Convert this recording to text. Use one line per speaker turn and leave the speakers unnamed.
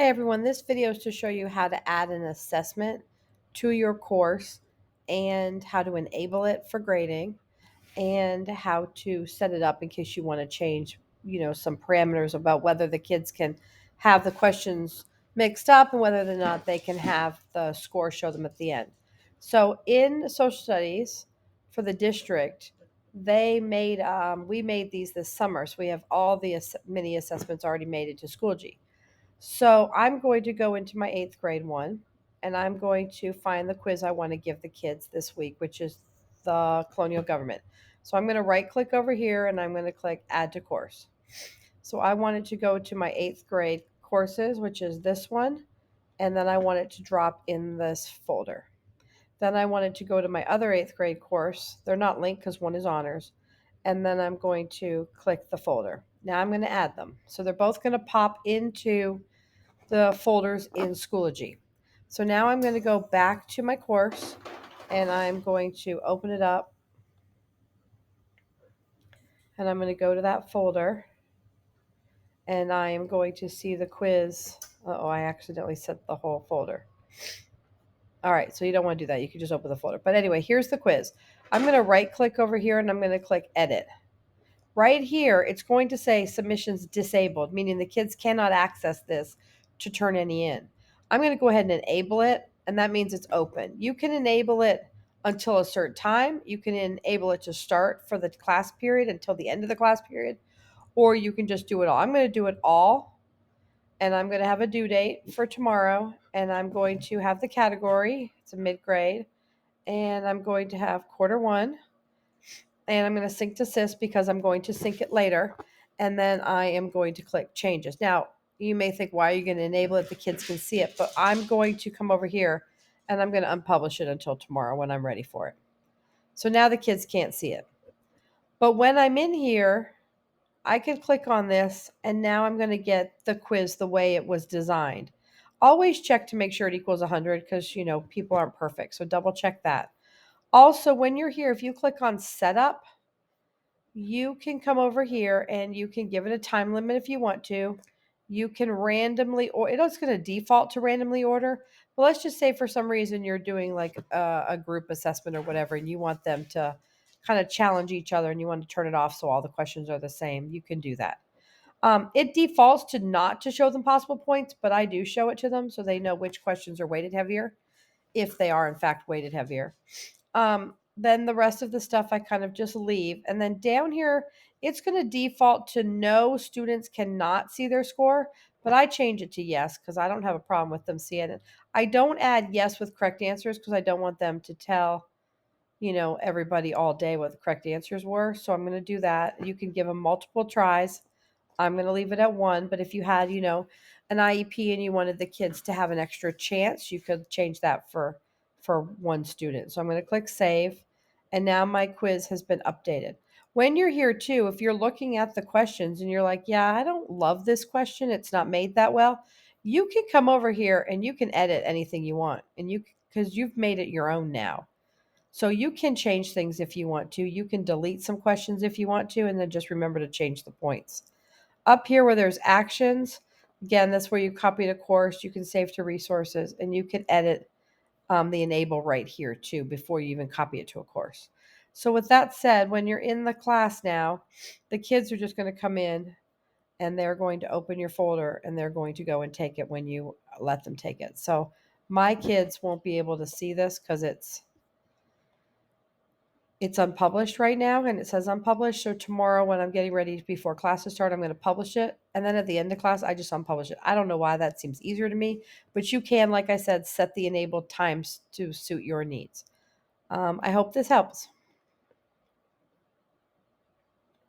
Hey everyone, this video is to show you how to add an assessment to your course and how to enable it for grading and how to set it up in case you want to change, some parameters about whether the kids can have the questions mixed up and whether or not they can have the score show them at the end. So in social studies for the district, we made these this summer. So we have all the mini assessments already made into Schoology. So I'm going to go into my eighth grade one and I'm going to find the quiz I want to give the kids this week, which is the colonial government. So I'm going to right click over here and I'm going to click add to course. So I wanted to go to my eighth grade courses, which is this one, and then I want it to drop in this folder. Then I wanted to go to my other eighth grade course. They're not linked because one is honors. And then I'm going to click the folder. Now I'm going to add them. So they're both going to pop into the folders in Schoology. So now I'm going to go back to my course and I'm going to open it up and I'm going to go to that folder and I am going to see the quiz. Oh, I accidentally set the whole folder. All right, so you don't want to do that. You can just open the folder. But anyway, here's the quiz. I'm going to right click over here and I'm going to click edit. Right here, it's going to say submissions disabled, meaning the kids cannot access this to turn any in. I'm going to go ahead and enable it, and that means it's open. You can enable it until a certain time. You can enable it to start for the class period until the end of the class period, or you can just do it all. I'm going to do it all, and I'm going to have a due date for tomorrow, and I'm going to have the category. It's a mid-grade, and I'm going to have quarter one, and I'm going to sync to SIS because I'm going to sync it later. And then I am going to click changes. Now, you may think, why are you going to enable it? The kids can see it, but I'm going to come over here and I'm going to unpublish it until tomorrow when I'm ready for it. So now the kids can't see it. But when I'm in here, I can click on this and now I'm going to get the quiz the way it was designed. Always check to make sure it equals 100 because, people aren't perfect. So double check that. Also, when you're here, if you click on setup, you can come over here and you can give it a time limit if you want to. You can randomly, or it's going to default to randomly order. But let's just say for some reason you're doing like a group assessment or whatever, and you want them to kind of challenge each other and you want to turn it off so all the questions are the same. You can do that. It defaults to not to show them possible points, but I do show it to them so they know which questions are weighted heavier, if they are in fact weighted heavier. Then the rest of the stuff I kind of just leave. And then down here, it's going to default to no, students cannot see their score, but I change it to yes because I don't have a problem with them seeing it. I don't add yes with correct answers because I don't want them to tell, everybody all day what the correct answers were. So I'm going to do that. You can give them multiple tries. I'm going to leave it at one, but if you had, an IEP and you wanted the kids to have an extra chance, you could change that for one student. So I'm going to click save, and now my quiz has been updated. When you're here too, if you're looking at the questions and you're like, yeah, I don't love this question, it's not made that well, you can come over here and you can edit anything you want, and because you've made it your own now. So you can change things if you want to. You can delete some questions if you want to, and then just remember to change the points. Up here where there's actions, again, that's where you copy the course, you can save to resources, and you can edit the enable right here too before you even copy it to a course. So with that said, when you're in the class now, the kids are just going to come in and they're going to open your folder and they're going to go and take it when you let them take it. So my kids won't be able to see this because it's unpublished right now and it says unpublished. So tomorrow when I'm getting ready before classes start, I'm going to publish it. And then at the end of class, I just unpublish it. I don't know why that seems easier to me, but you can, like I said, set the enabled times to suit your needs. I hope this helps.